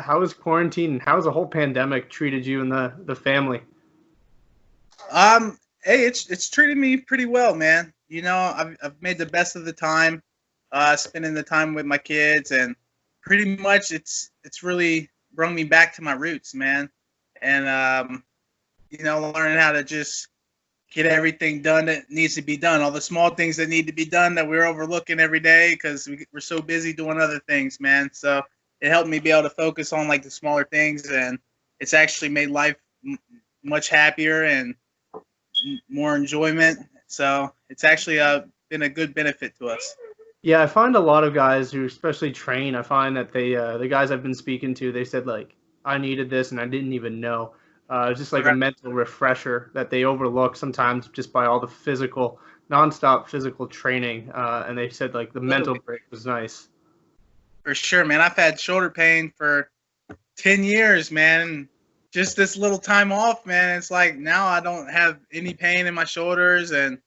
how has quarantine and how has the whole pandemic treated you and the family? Hey, it's treated me pretty well, man. You know, I've made the best of the time, spending the time with my kids, and pretty much it's really brought me back to my roots, man. And you know, learning how to just get everything done that needs to be done, all the small things that need to be done that we're overlooking every day because we're so busy doing other things, man. So it helped me be able to focus on like the smaller things, and it's actually made life much happier and more enjoyment. So it's actually been a good benefit to us. Yeah, I find a lot of guys who especially train, I find that they the guys I've been speaking to, they said like I needed this and I didn't even know. It's just like a Okay. mental refresher that they overlook sometimes just by all the physical, nonstop physical training. And they said like the mental Absolutely. break was nice. For sure, man. I've had shoulder pain for 10 years, man. Just this little time off, man. It's like now I don't have any pain in my shoulders, and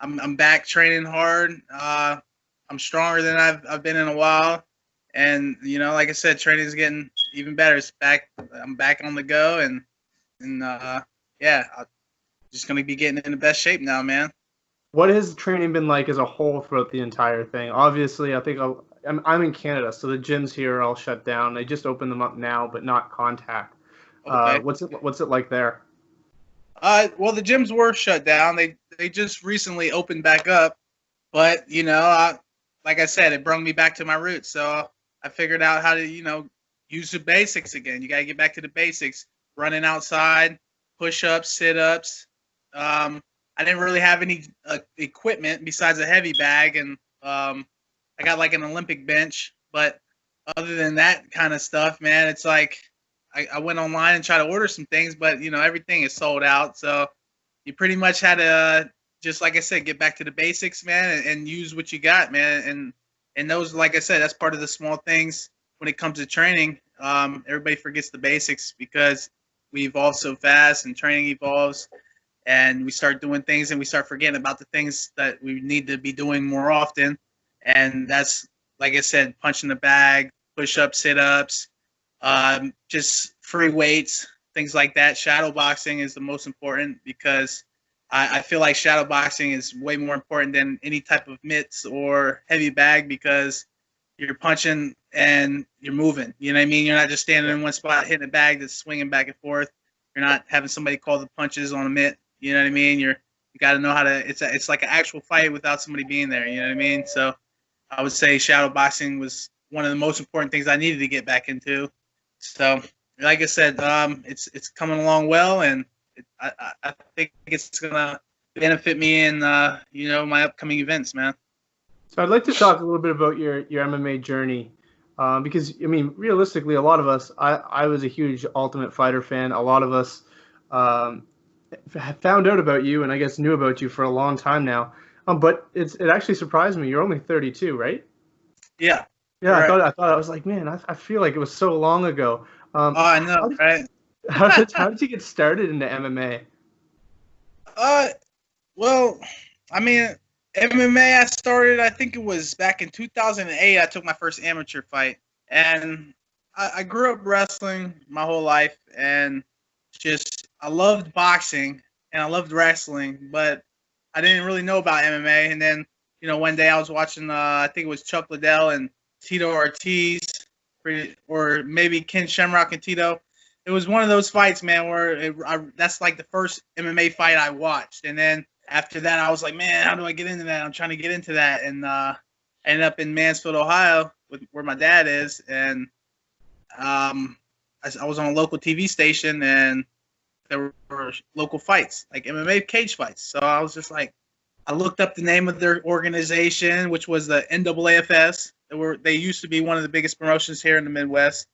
I'm back training hard. I'm stronger than I've been in a while, and you know, like I said, training is getting even better. It's back. I'm back on the go, and yeah, I'm just gonna be getting in the best shape now, man. What has training been like as a whole throughout the entire thing? Obviously, I think I'm in Canada, so the gyms here are all shut down. They just opened them up now, but not contact. Okay. What's it like there? Well, the gyms were shut down. They just recently opened back up, but you know, like I said, it brought me back to my roots. So I figured out how to, you know, use the basics again. You got to get back to the basics. Running outside, push-ups, sit-ups. I didn't really have any equipment besides a heavy bag, and I got like an Olympic bench. But other than that kind of stuff, man, it's like I went online and tried to order some things, but you know, everything is sold out. So you pretty much had to just, like I said, get back to the basics, man, and use what you got, man. And those, like I said, that's part of the small things when it comes to training. Everybody forgets the basics because we evolve so fast, and training evolves, and we start doing things, and we start forgetting about the things that we need to be doing more often. And that's, like I said, punching the bag, push-ups, sit-ups, just free weights, things like that. Shadow boxing is the most important because I feel like shadow boxing is way more important than any type of mitts or heavy bag because you're punching and you're moving. You know what I mean? You're not just standing in one spot hitting a bag that's swinging back and forth. You're not having somebody call the punches on a mitt. You know what I mean? You got to know how to. It's like an actual fight without somebody being there. You know what I mean? So I would say shadow boxing was one of the most important things I needed to get back into. So, like I said, it's coming along well, and I think it's gonna benefit me in you know, my upcoming events, man. So I'd like to talk a little bit about your MMA journey, because I mean, realistically, a lot of us, I was a huge Ultimate Fighter fan. A lot of us um, found out about you, and I guess knew about you for a long time now. But it actually surprised me. You're only 32, right? Yeah, Yeah, correct. I was like, man, I feel like it was so long ago. Oh, I know, right? How did you get started into MMA? uh, well, I mean, MMA. I started. I think it was back in 2008. I took my first amateur fight, and I grew up wrestling my whole life, and just I loved boxing and I loved wrestling, but I didn't really know about MMA. And then, you know, one day I was watching, I think it was Chuck Liddell and Tito Ortiz, or maybe Ken Shamrock and Tito. It was one of those fights, man, where that's like the first MMA fight I watched. And then after that, I was like, man, how do I get into that? I'm trying to get into that. And I ended up in Mansfield, Ohio, where my dad is. And I was on a local TV station, and there were local fights, like MMA cage fights. So I was just like, I looked up the name of their organization, which was the NAAFS. They used to be one of the biggest promotions here in the Midwest,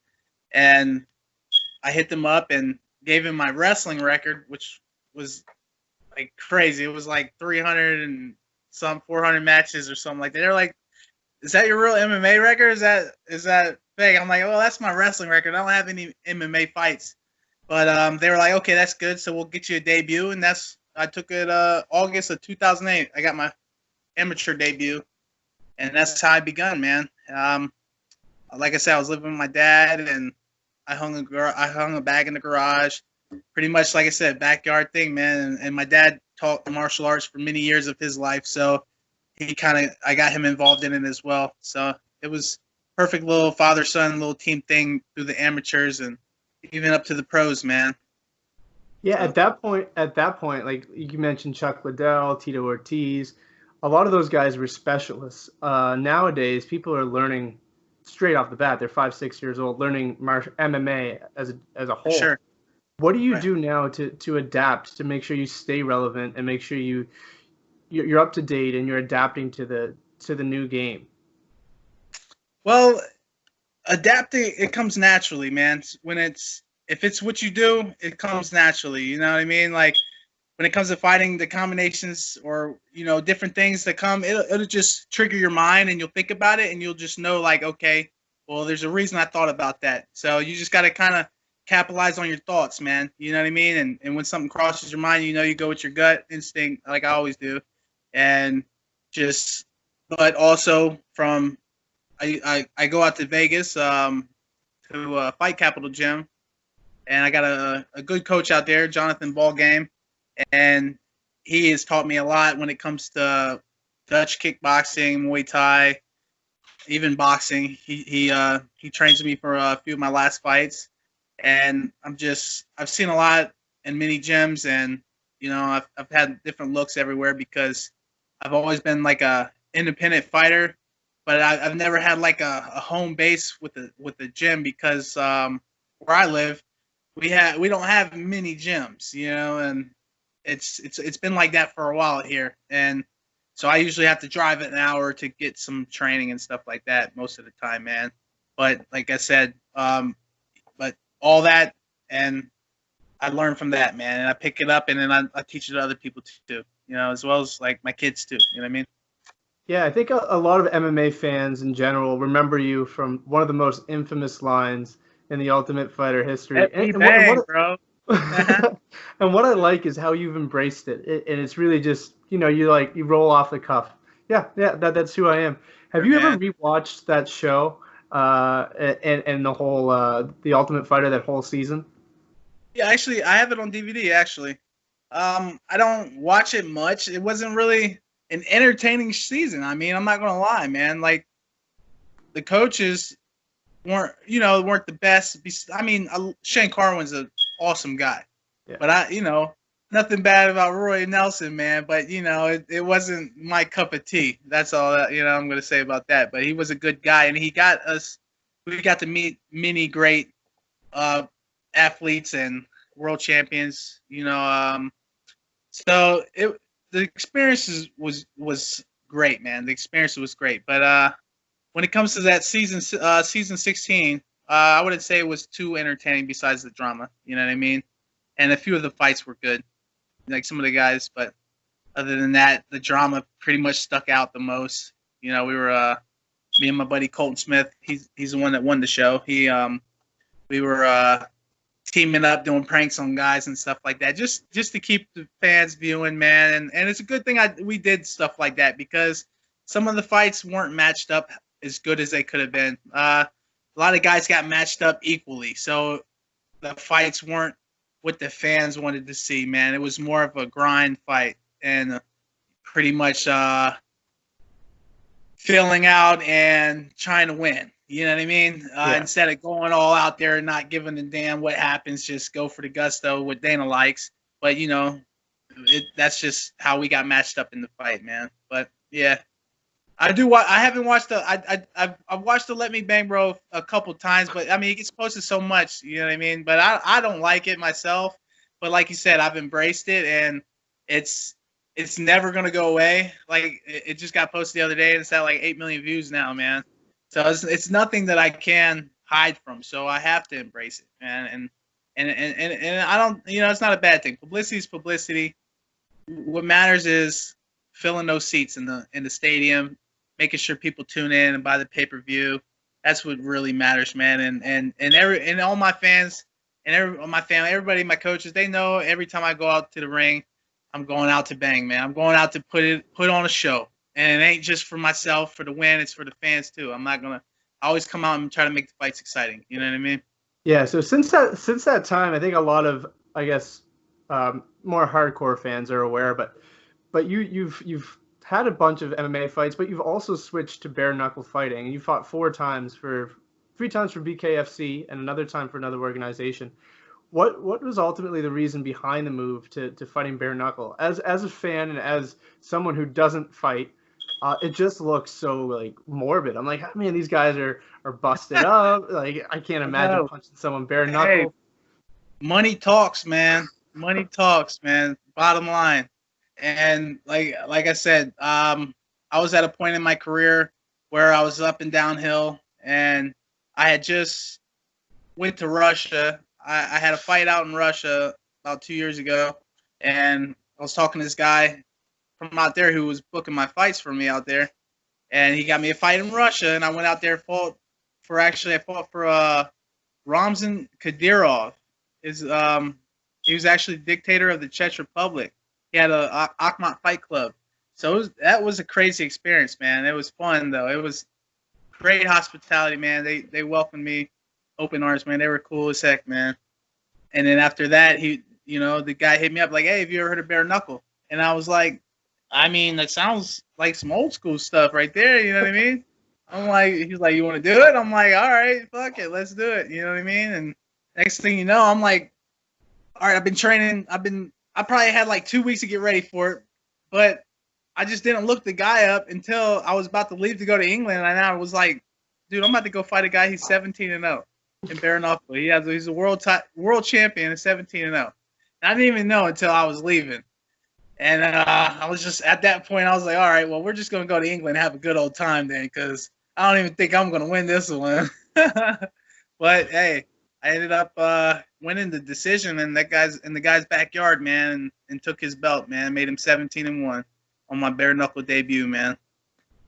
and I hit them up and gave him my wrestling record, which was like crazy. It was like 300 and some 400 matches or something like that. They're like, "Is that your real MMA record? Is that fake?" I'm like, "Well, that's my wrestling record. I don't have any MMA fights." But they were like, "Okay, that's good. So we'll get you a debut." And I took it August of 2008. I got my amateur debut, and that's how I begun, man. Like I said, I was living with my dad, and I hung a bag in the garage. Pretty much, like I said, backyard thing, man. And my dad taught martial arts for many years of his life, so I got him involved in it as well. So it was perfect little father-son little team thing through the amateurs and even up to the pros, man. Yeah, So, at that point, like you mentioned, Chuck Liddell, Tito Ortiz, a lot of those guys were specialists. Nowadays, people are learning straight off the bat. They're 5, 6 years old, learning MMA as a for whole. sure. What do you Right. do now to adapt to make sure you stay relevant and make sure you're up to date and you're adapting to the new game? Well, adapting, it comes naturally, man. If it's what you do, it comes naturally. You know what I mean? Like when it comes to fighting, the combinations or different things that come, it'll just trigger your mind and you'll think about it and you'll just know like, okay, well, there's a reason I thought about that. So you just got to kind of capitalize on your thoughts, man. You know what I mean? And when something crosses your mind, you go with your gut instinct, like I always do, and just. But also from I go out to Vegas to Fight Capital Gym, and I got a good coach out there, Jonathan Ballgame, and he has taught me a lot when it comes to Dutch kickboxing, Muay Thai, even boxing. He trains me for a few of my last fights, and I've seen a lot in many gyms, and I've had different looks everywhere because I've always been like a independent fighter, but I've never had like a home base with the gym because where I live we don't have many gyms, and it's been like that for a while here, and so I usually have to drive an hour to get some training and stuff like that most of the time, man. But like I said, but all that, and I learn from that, man, and I pick it up and then I teach it to other people too, as well as like my kids too. You know what I mean? Yeah, I think a lot of MMA fans in general remember you from one of the most infamous lines in the Ultimate Fighter history. Let me And what bang, bro. and what I like is how you've embraced it. And it's really just, you roll off the cuff. Yeah, yeah, that's who I am. Have Sure, you ever man. rewatched that show and the whole the Ultimate Fighter, that whole season? Yeah, actually, I have it on DVD. Actually, I don't watch it much. It wasn't really an entertaining season. I mean, I'm not gonna lie, man. Like the coaches weren't the best. I mean, Shane Carwin's an awesome guy, Yeah. but nothing bad about Roy Nelson, man. But it wasn't my cup of tea. That's all that I'm gonna say about that. But he was a good guy, and we got to meet many great athletes and world champions. So the experience was great, man. The experience was great, but when it comes to that season 16, I wouldn't say it was too entertaining. Besides the drama, you know what I mean, and a few of the fights were good, like some of the guys, but other than that, the drama pretty much stuck out the most. We were me and my buddy Colton Smith. He's the one that won the show. We were teaming up, doing pranks on guys and stuff like that, just to keep the fans viewing, man. And it's a good thing we did stuff like that because some of the fights weren't matched up as good as they could have been. A lot of guys got matched up equally, so the fights weren't what the fans wanted to see, man. It was more of a grind fight and pretty much filling out and trying to win. You know what I mean? Yeah. Instead of going all out there and not giving a damn what happens, just go for the gusto, what Dana likes. But that's just how we got matched up in the fight, man. But yeah, I haven't watched I've watched the Let Me Bang Bro a couple times, but I mean it gets posted so much, you know what I mean? But I don't like it myself. But like you said, I've embraced it, and it's never gonna go away. Like it just got posted the other day, and it's at like 8 million views now, man. So it's nothing that I can hide from. So I have to embrace it, man. And I don't, it's not a bad thing. Publicity is publicity. What matters is filling those seats in the stadium, making sure people tune in and buy the pay-per-view. That's what really matters, man. And all my fans and my family, everybody, my coaches, they know every time I go out to the ring, I'm going out to bang, man. I'm going out to put on a show. And it ain't just for myself, for the win. It's for the fans, too. I always come out and try to make the fights exciting. You know what I mean? Yeah, so since that time, I think a lot of, I guess, more hardcore fans are aware, but you've had a bunch of MMA fights, but you've also switched to bare knuckle fighting, and you fought three times for BKFC and another time for another organization. What was ultimately the reason behind the move to fighting bare knuckle? As a fan and as someone who doesn't fight, it just looks so like morbid. I'm like, man, these guys are busted up. Like, I can't I imagine know. punching someone bare Hey, knuckle. money talks, man. Money talks, man. Bottom line. And like I said, I was at a point in my career where I was up and downhill, and I had just went to Russia. I had a fight out in Russia about 2 years ago, and I was talking to this guy from out there who was booking my fights for me out there, and he got me a fight in Russia, and I went out there I fought for Ramzan Kadyrov. Is He was actually the dictator of the Czech Republic. He had a Akhmat Fight Club, so that was a crazy experience, man. It was fun though. It was great hospitality, man. They welcomed me open arms, man. They were cool as heck, man. And then after that, the guy hit me up like, "Hey, have you ever heard of bare knuckle?" And I was like, "I mean, that sounds like some old school stuff right there." You know what I mean? I'm like, he's like, "You want to do it?" I'm like, "All right, fuck it, let's do it." You know what I mean? And next thing you know, I'm like, "All right, I've been training. I probably had like 2 weeks to get ready for it, but I just didn't look the guy up until I was about to leave to go to England, and I was like, dude, I'm about to go fight a guy. He's 17-0 in bare knuckle. He's a world champion at 17-0. I didn't even know until I was leaving. And I was just at that point, I was like, all right, well, we're just going to go to England and have a good old time then, because I don't even think I'm going to win this one. But hey, I ended up winning the decision in the guy's backyard, man, and took his belt, man, made him 17-1 on my bare knuckle debut, man.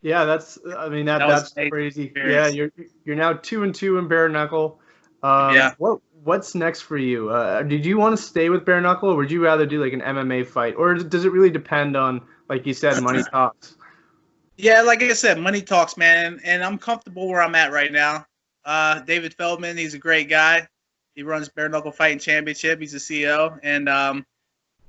Yeah, I mean That was that's an amazing crazy. Yeah, experience. you're now 2-2 in bare knuckle. Yeah. What's next for you? Did you want to stay with bare knuckle, or would you rather do like an MMA fight, or does it really depend on, like you said, money talks? Yeah, like I said, money talks, man, and I'm comfortable where I'm at right now. David Feldman, he's a great guy. He runs Bare Knuckle Fighting Championship. He's the CEO, and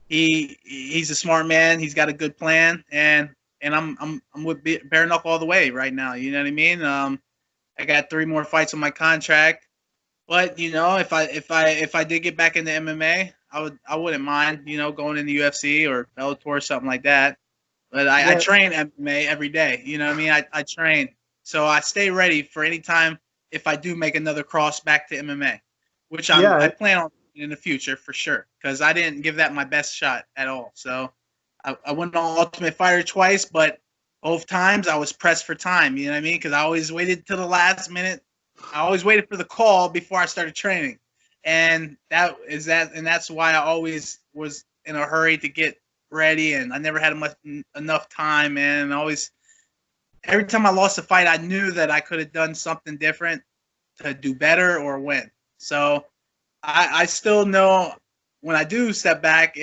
he's a smart man. He's got a good plan, and I'm with Bare Knuckle all the way right now. You know what I mean? I got 3 more fights on my contract, but if I did get back into MMA, I wouldn't mind going into UFC or Bellator or something like that. But I Yeah, train MMA every day. You know what I mean? I train. So I stay ready for any time if I do make another cross back to MMA, which I yeah, plan on in the future for sure, because I didn't give that my best shot at all. So I went on Ultimate Fighter twice, but both times I was pressed for time. You know what I mean? Because I always waited till the last minute. I always waited for the call before I started training, and that's why I always was in a hurry to get ready, and I never had enough time, man. And always, every time I lost a fight, I knew that I could have done something different to do better or win. So I still know when I do step back,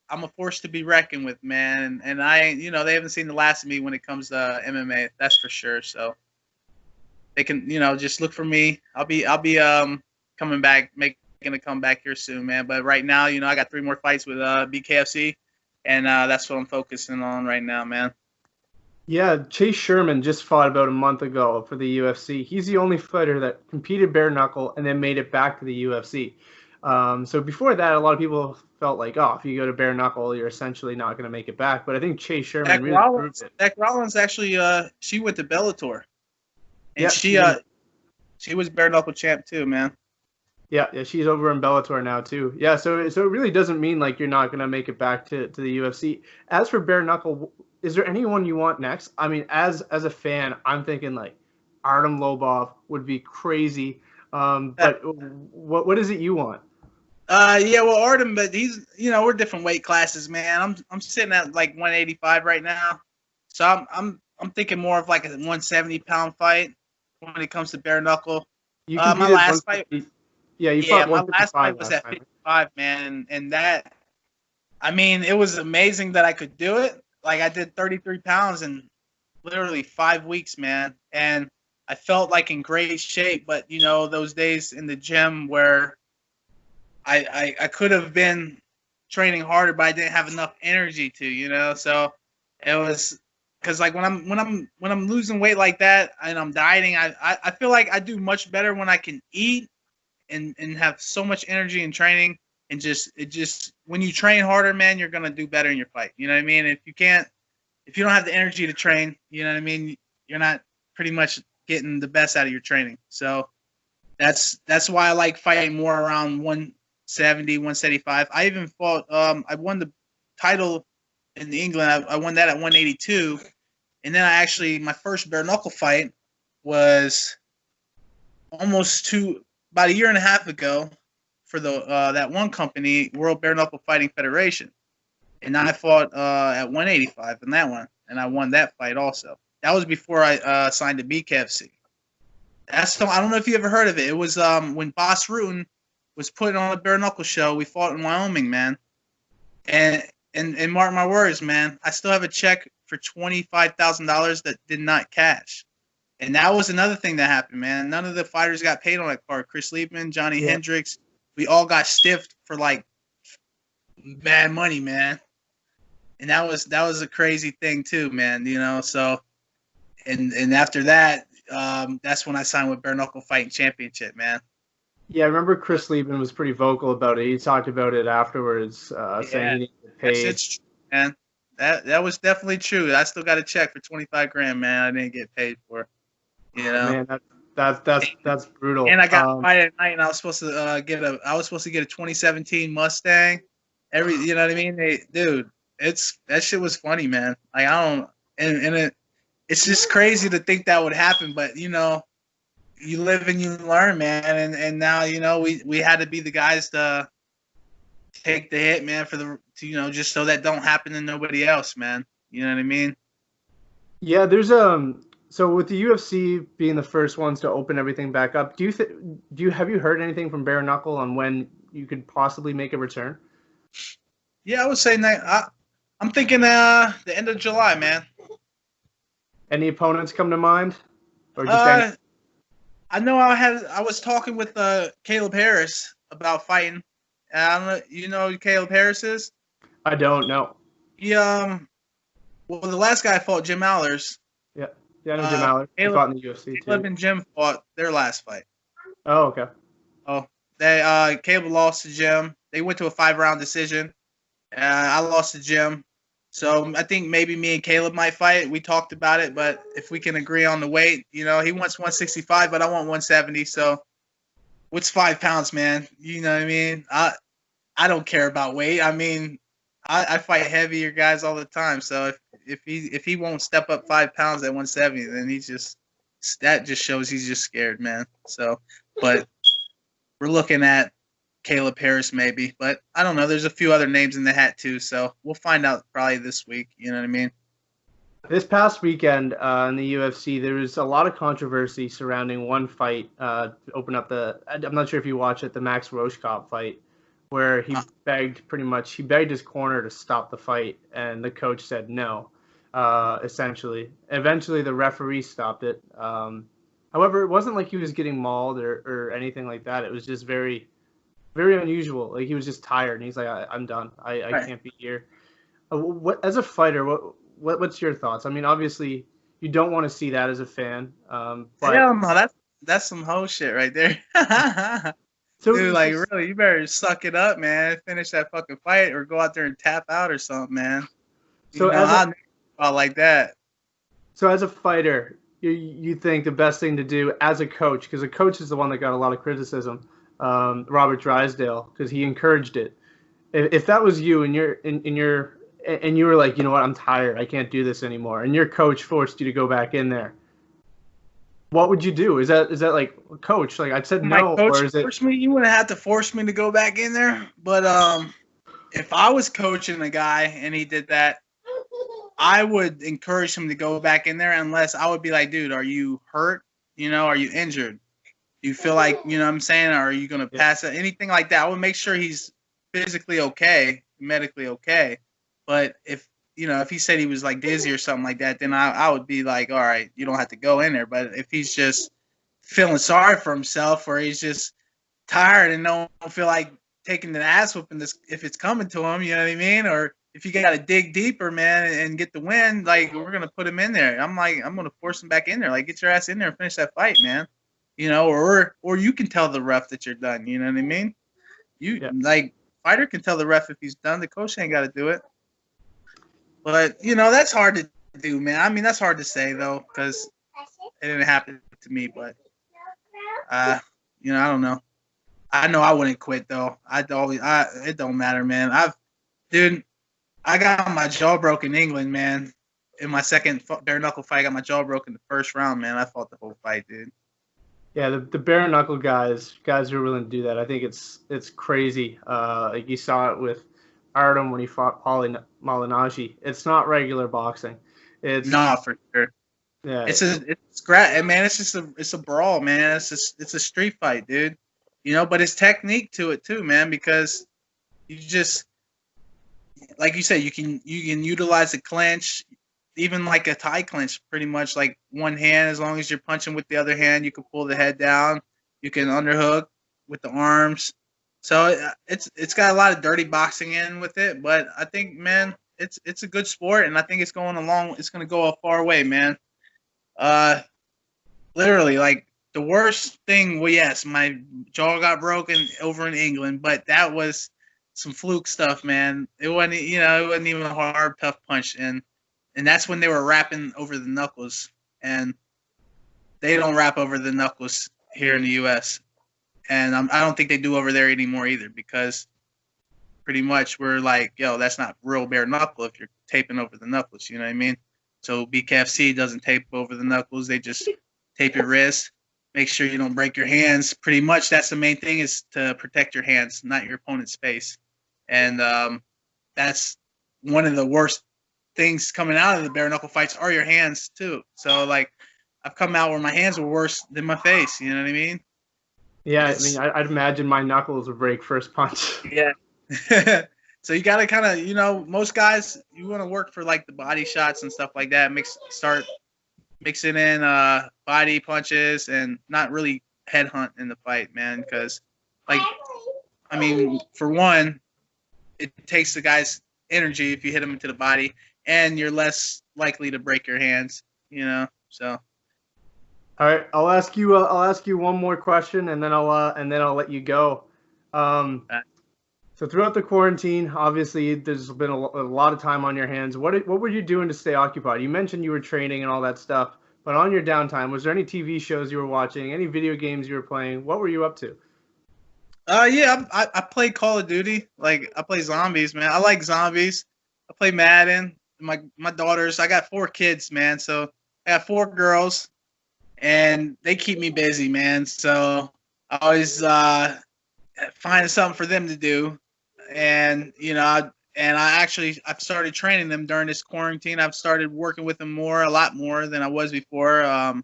I'm a force to be reckoned with, man. And they haven't seen the last of me when it comes to MMA. That's for sure. So they can, just look for me. I'll be coming back, making a comeback here soon, man. But right now, I got 3 more fights with BKFC, and that's what I'm focusing on right now, man. yeah. Chase Sherman just fought about a month ago for the UFC. He's the only fighter that competed bare knuckle and then made it back to the UFC. So before that, a lot of people felt like, oh, if you go to bare knuckle, you're essentially not going to make it back. But I think Chase Sherman Dak really proved Rollins, it. Dak Rollins actually, she went to Bellator, and Yeah, she's in. she was bare knuckle champ too, man. Yeah, she's over in Bellator now too. Yeah, so it really doesn't mean like you're not gonna make it back to the UFC. As for bare knuckle, is there anyone you want next? I mean, as a fan, I'm thinking like Artem Lobov would be crazy. But what is it you want? Yeah, well, Artem, but he's, we're different weight classes, man. I'm sitting at like 185 right now, so I'm thinking more of like a 170-pound fight when it comes to bare knuckle. You My competed last fight, 150. Yeah, you yeah, fought my last 155 fight was last at time. 55, man, and that, I mean, it was amazing that I could do it. Like I did 33 pounds in literally 5 weeks, man, and I felt like in great shape, but you know, those days in the gym where I could have been training harder, but I didn't have enough energy to, you know. So it was because like when I'm losing weight like that and I'm dieting, I feel like I do much better when I can eat and have so much energy in training, and just when you train harder, man, you're gonna do better in your fight. You know what I mean? If you don't have the energy to train, you know what I mean, you're not pretty much getting the best out of your training. So that's why I like fighting more around 170, 175. I even fought. I won the title in England. I won that at 182, and then my first bare knuckle fight was about a year and a half ago for the that one company, World Bare Knuckle Fighting Federation, and I fought at 185 in that one, and I won that fight also. That was before I signed to BKFC. I don't know if you ever heard of it. It was when Boss Rutan was putting on a bare knuckle show. We fought in Wyoming, man, and mark my words, man, I still have a check for $25,000 that did not cash. And that was another thing that happened, man. None of the fighters got paid on that card. Chris Liebman, Johnny Hendricks, we all got stiffed for like bad money, man. And that was a crazy thing too, man. You know, so and after that, that's when I signed with Bare Knuckle Fighting Championship, man. Yeah, I remember Chris Liebman was pretty vocal about it. He talked about it afterwards, saying he didn't get paid. It's true, man. That was definitely true. I still got a check for $25,000, man. I didn't get paid for it. You know, man, that's brutal. And I got fight at night, and I was supposed to get a 2017 Mustang. You know what I mean? Dude, that shit was funny, man. Like it's just crazy to think that would happen, but you know, you live and you learn, man. And now, you know, we had to be the guys to take the hit, man, you know, just so that don't happen to nobody else, man. You know what I mean? Yeah, there's so with the UFC being the first ones to open everything back up, have you heard anything from Bare Knuckle on when you could possibly make a return? Yeah, I would say I'm thinking the end of July, man. Any opponents come to mind? Or just I know I was talking with Caleb Harris about fighting. I don't know, you know who Caleb Harris is? I don't know. He well, the last guy I fought, Jim Allers. Yeah, I know Jim Allers. He fought in the UFC too. Caleb and Jim fought their last fight. Oh, okay. Oh, Caleb lost to Jim. They went to a 5-round decision. I lost to Jim. So I think maybe me and Caleb might fight. We talked about it, but if we can agree on the weight, you know, he wants 165, but I want 170. So what's 5 pounds, man? You know what I mean? I don't care about weight. I mean, I fight heavier guys all the time. So if he won't step up 5 pounds at 170, then that just shows he's just scared, man. So, but we're looking at Caleb Harris maybe, but I don't know. There's a few other names in the hat too, so we'll find out probably this week. You know what I mean? This past weekend in the UFC, there was a lot of controversy surrounding one fight to open up I'm not sure if you watched it, the Max Roshkop fight, where he begged his corner to stop the fight, and the coach said no, essentially. Eventually, the referee stopped it. However, it wasn't like he was getting mauled or anything like that. It was just very, very unusual. Like, he was just tired, and he's like, I'm done. I can't be here. As a fighter, what's your thoughts? I mean, obviously, you don't want to see that as a fan. But hell no, that's some hoe shit right there. So, dude, like, really, you better suck it up, man. Finish that fucking fight, or go out there and tap out or something, man. Like that. So, as a fighter, you think the best thing to do as a coach, because a coach is the one that got a lot of criticism, Robert Drysdale, because he encouraged it. If that was you and you were like, you know what, I'm tired, I can't do this anymore, and your coach forced you to go back in there, what would you do? Is that like, coach, like, I said no, or is it? You wouldn't have to force me to go back in there, but if I was coaching a guy and he did that, I would encourage him to go back in there, unless I would be like, dude, are you hurt? You know, are you injured? Do you feel like, you know what I'm saying? Or are you going to pass it? Anything like that. I would make sure he's physically okay, medically okay. But if you know, if he said he was like dizzy or something like that, then I would be like, all right, you don't have to go in there. But if he's just feeling sorry for himself, or he's just tired and don't feel like taking the ass whooping this if it's coming to him, you know what I mean? Or if you got to dig deeper, man, and get the win, like we're gonna put him in there. I'm gonna force him back in there. Like, get your ass in there and finish that fight, man. You know, or you can tell the ref that you're done. You know what I mean? Like, fighter can tell the ref if he's done. The coach ain't got to do it. But you know, that's hard to do, man. I mean, that's hard to say though, because it didn't happen to me. But you know, I don't know. I know I wouldn't quit though. It don't matter, man. I got my jaw broke in England, man. In my second bare knuckle fight, I got my jaw broken the first round, man. I fought the whole fight, dude. Yeah, the bare knuckle guys who are willing to do that, I think it's crazy. Like you saw it with Artem when he fought Paulie Malignaggi. It's not regular boxing. It's for sure. Yeah, man. It's a brawl, man. It's a street fight, dude. You know, but it's technique to it too, man. Because you just, like you said, you can utilize a clinch, even like a tie clinch, pretty much like one hand. As long as you're punching with the other hand, you can pull the head down. You can underhook with the arms. So it's got a lot of dirty boxing in with it. But I think, man, it's a good sport, and I think it's going to go a far way, man. Literally, like, the worst thing, well, yes, my jaw got broken over in England, but that was some fluke stuff, man. It wasn't even a hard, tough punch, and that's when they were wrapping over the knuckles, and they don't wrap over the knuckles here in the U.S., and I don't think they do over there anymore either, because pretty much we're like, yo, that's not real bare knuckle if you're taping over the knuckles, you know what I mean? So BKFC doesn't tape over the knuckles, they just tape your wrist. Make sure you don't break your hands. Pretty much that's the main thing, is to protect your hands, not your opponent's face. And that's one of the worst things coming out of the bare knuckle fights are your hands too. So, like, I've come out where my hands were worse than my face. You know what I mean? Yeah, I mean, I'd imagine my knuckles would break first punch. Yeah. So you got to kind of, you know, most guys, you want to work for like the body shots and stuff like that. Start mixing in body punches and not really headhunt in the fight, man. Because, like, I mean, for one, it takes the guy's energy if you hit him into the body, and you're less likely to break your hands, you know. So, all right, I'll ask you one more question, and then I'll let you go. So throughout the quarantine, obviously, there's been a lot of time on your hands. What were you doing to stay occupied? You mentioned you were training and all that stuff, but on your downtime, was there any TV shows you were watching, any video games you were playing? What were you up to? Yeah, I play Call of Duty. Like, I play zombies, man. I like zombies. I play Madden. My daughters, I got 4 kids, man. So I got 4 girls, and they keep me busy, man. So I always find something for them to do. And, you know, I've started training them during this quarantine. I've started working with them a lot more than I was before.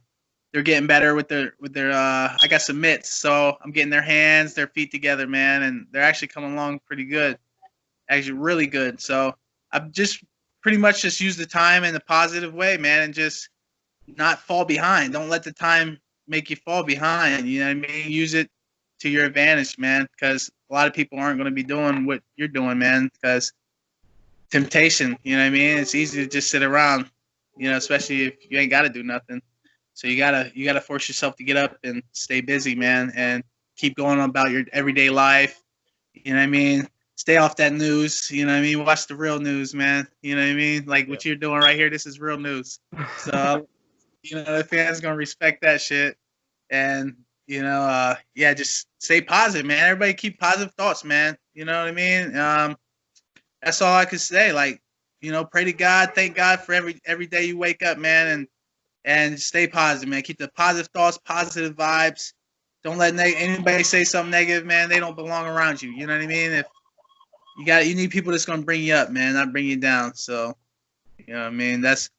They're getting better with their I got some mitts, so I'm getting their hands, their feet together, man, and they're actually coming along pretty good, actually really good. So I've just pretty much just used the time in a positive way, man, and just not fall behind. Don't let the time make you fall behind. You know what I mean? Use it to your advantage, man, because a lot of people aren't going to be doing what you're doing, man, because temptation, you know what I mean? It's easy to just sit around, you know, especially if you ain't got to do nothing. So you gotta force yourself to get up and stay busy, man, and keep going about your everyday life. You know what I mean? Stay off that news. You know what I mean? Watch the real news, man. You know what I mean? Like what you're doing right here, this is real news. So, you know, the fans gonna respect that shit. And, you know, yeah, just stay positive, man. Everybody keep positive thoughts, man. You know what I mean? That's all I could say. Like, you know, pray to God, thank God for every day you wake up, man, and stay positive, man. Keep the positive thoughts, positive vibes. Don't let anybody say something negative, man. They don't belong around you. You know what I mean? If you need people that's gonna bring you up, man, not bring you down. So, you know what I mean? That's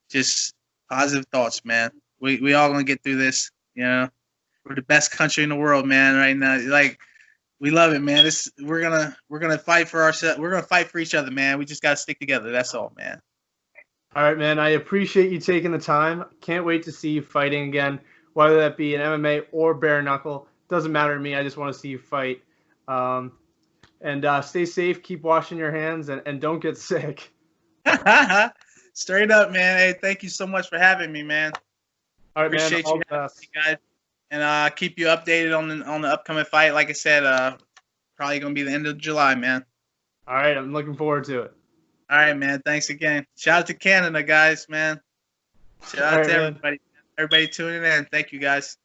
just positive thoughts, man. We all gonna get through this. You know, we're the best country in the world, man. Right now, like, we love it, man. We're gonna fight for ourselves. We're gonna fight for each other, man. We just gotta stick together. That's all, man. All right, man. I appreciate you taking the time. Can't wait to see you fighting again, whether that be in MMA or bare knuckle. Doesn't matter to me. I just want to see you fight. Um, and stay safe. Keep washing your hands and don't get sick. Straight up, man. Hey, thank you so much for having me, man. All right, man. Appreciate All you the best. guys, and keep you updated on the upcoming fight. Like I said, probably gonna be the end of July, man. All right, I'm looking forward to it. All right, man. Thanks again. Shout out to Canada, guys, man. Shout out to everybody. Everybody tuning in. Thank you, guys.